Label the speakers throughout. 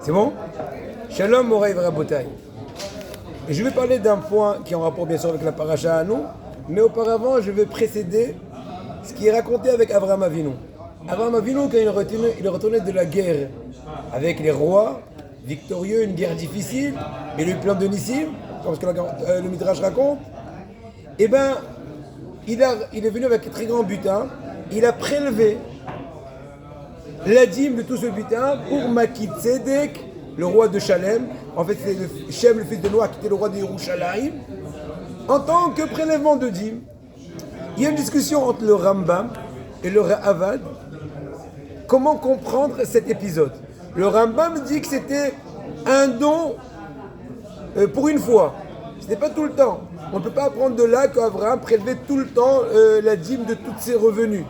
Speaker 1: C'est bon? Shalom, Moraï Rabotai. Et je vais parler d'un point qui est en rapport bien sûr avec la paracha à nous, mais auparavant je vais précéder ce qui est raconté avec Avraham Avinu. Avraham Avinu, quand il est retourné de la guerre avec les rois, victorieux, une guerre difficile, mais le plan de Nissim, comme ce que le Midrash raconte, eh bien, il est venu avec un très grand butin, il a prélevé la dîme de tout ce butin pour Maki Tzedek, le roi de Shalem. En fait, c'est Shem, le fils de Noah, qui était le roi de Yerushalayim, en tant que prélèvement de dîme. Il y a une discussion entre le Rambam et le Ra'avad. Comment comprendre cet épisode? Le Rambam dit que c'était un don pour une fois. Ce n'est pas tout le temps. On ne peut pas apprendre de là qu'Abraham prélevait tout le temps la dîme de tous ses revenus.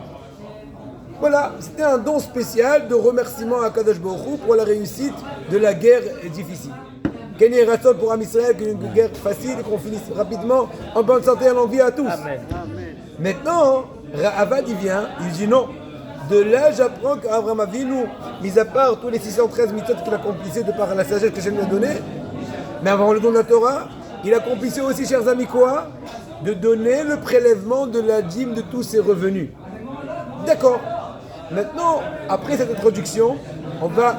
Speaker 1: Voilà, c'était un don spécial de remerciement à Kadosh Baruch Hu pour la réussite de la guerre difficile. Qu'il y ait ratson pour Am Israël, qu'une guerre facile et qu'on finisse rapidement en bonne santé et en longue vie à tous. Amen. Maintenant, Ra'avad il vient, il dit non. De là, j'apprends qu'Avraham Avinu, mis à part tous les 613 mitzvot qu'il accomplissait de par la sagesse que je lui ai donnée, mais avant le don de la Torah, il accomplissait aussi, chers amis, quoi? De donner le prélèvement de la dîme de tous ses revenus. D'accord. Maintenant, après cette introduction, on va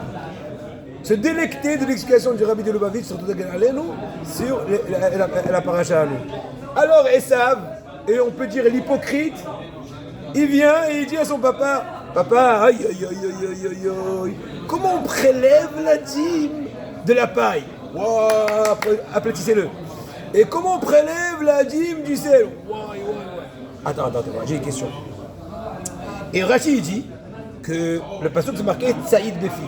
Speaker 1: se délecter de l'explication du Rabbi de Lubavitch sur la paracha à nous. Alors Esav, et on peut dire l'hypocrite, il vient et il dit à son papa, papa, aïe, aïe, aïe, aïe, aïe, aïe, aïe, comment on prélève la dîme de la paille? Wow, aplatissez-le. Et comment on prélève la dîme du sel? Attends, j'ai une question. Et Rashi dit que le pasteur s'est marqué Tsaïd Befi.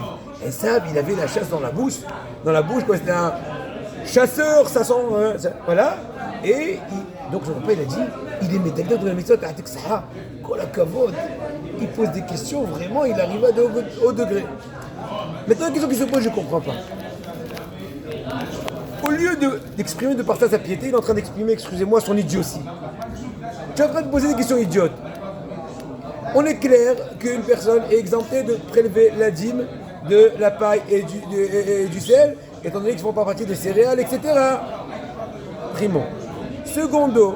Speaker 1: Et ça, il avait la chasse dans la bouche. Dans la bouche, quoi, c'était un chasseur, ça sent. Voilà. Et donc, son papa, il a dit il est médaillé de la mitzvah, il pose des questions, vraiment, il arrive à de haut degré. Maintenant, la question qui se pose, je ne comprends pas. Au lieu d'exprimer de par ça sa piété, il est en train d'exprimer, excusez-moi, son idiotie. Tu es en train de poser des questions idiotes. On est clair qu'une personne est exemptée de prélever la dîme de la paille et du sel, étant donné qu'ils ne font pas partie des céréales, etc. Primo. Secondo,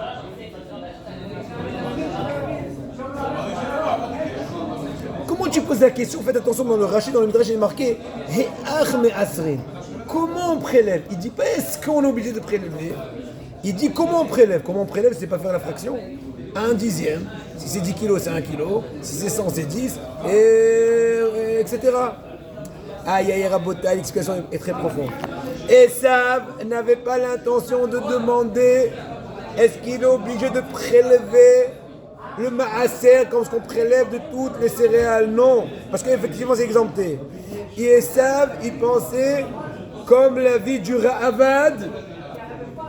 Speaker 1: comment tu poses la question? Faites attention, dans le Rashi, dans le Midrash, il est marqué He'ach me'asrin. Comment on prélève? Il ne dit pas est-ce qu'on est obligé de prélever. Il dit comment on prélève. Comment on prélève, c'est pas faire la fraction. Un dixième. Si c'est 10 kilos, c'est 1 kilo. Si c'est 100, c'est 10. Etc. Aïe, aïe, Rabotai, l'explication est très profonde. Esav n'avait pas l'intention de demander est-ce qu'il est obligé de prélever le maaser comme ce qu'on prélève de toutes les céréales. Non, parce qu'effectivement c'est exempté. Et Esav, il pensait comme la vie du Ra'avad,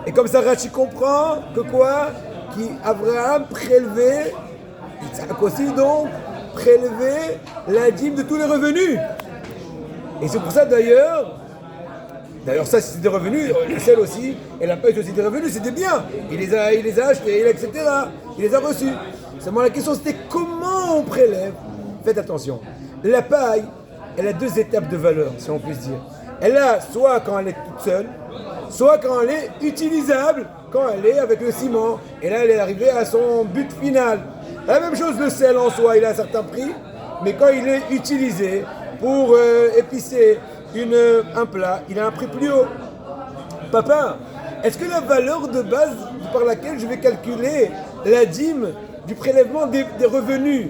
Speaker 1: et comme ça Rashi comprend que quoi? Qu'Abraham prélevait, Yitzhak aussi donc, prélevait la dîme de tous les revenus. Et c'est pour ça d'ailleurs ça c'est des revenus, le sel aussi, et la paille aussi des revenus, c'est des biens. Il les a achetés, etc. Il les a reçus. Seulement la question c'était comment on prélève. Faites attention. La paille, elle a deux étapes de valeur, si on peut se dire. Elle a soit quand elle est toute seule, soit quand elle est utilisable, quand elle est avec le ciment. Et là, elle est arrivée à son but final. La même chose, le sel en soi, il a un certain prix, mais quand il est utilisé pour épicer un plat, il a un prix plus haut. Papa, est-ce que la valeur de base par laquelle je vais calculer la dîme du prélèvement des revenus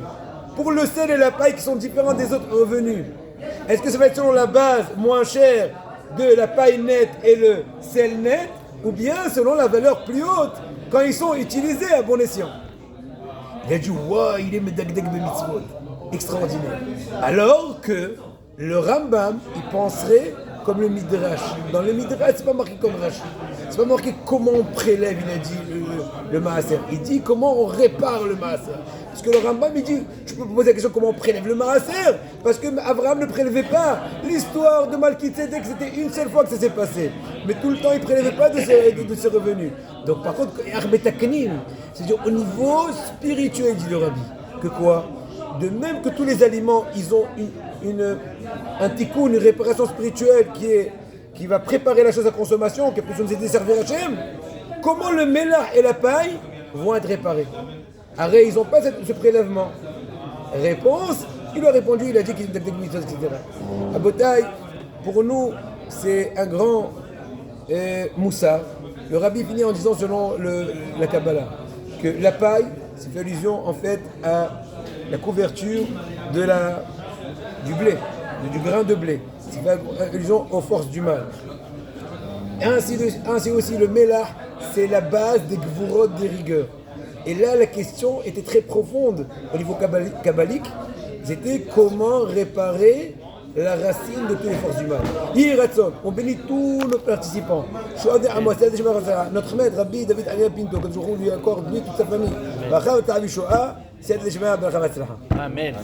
Speaker 1: pour le sel et la paille qui sont différents des autres revenus, est-ce que ça va être selon la base moins chère de la paille nette et le sel net, ou bien selon la valeur plus haute quand ils sont utilisés à bon escient? Il a dit waouh, il est medagdag de mitzvot, extraordinaire. Alors que le Rambam, il penserait comme le Midrash. Dans le Midrash, c'est pas marqué comme Rashi. C'est pas marqué comment on prélève, il a dit le maaser. Il dit comment on répare le maaser. Parce que le Rambam, il dit, je peux poser la question comment on prélève le maaser, parce que Abraham ne prélevait pas. L'histoire de Malki Tzedek, c'était une seule fois que ça s'est passé. Mais tout le temps, il ne prélevait pas de ses revenus. Donc par contre, c'est-à-dire au niveau spirituel, dit le Rabbi, que quoi? de même que tous les aliments, ils ont un tikkun, une réparation spirituelle qui va préparer la chose à consommation, qui peut nous aider à servir Hachem, comment le mélar et la paille vont être réparés? Arrête, ils n'ont pas ce prélèvement. Réponse, il a répondu, il a dit qu'il était etc. À Botaï, pour nous, c'est un grand moussard. Le rabbi finit en disant, selon la Kabbalah, que la paille, c'est une allusion en fait à la couverture du blé, du grain de blé. C'est une allusion aux forces du mal. Ainsi aussi, le mélar, c'est la base des gvurot, des rigueurs. Et là, la question était très profonde au niveau kabbalique. C'était comment réparer la racine de toutes les forces du mal. Hiratson, on bénit tous nos participants. Notre maître, Rabbi David Alia Pinto, que nous lui accorde lui toute sa famille. Amen.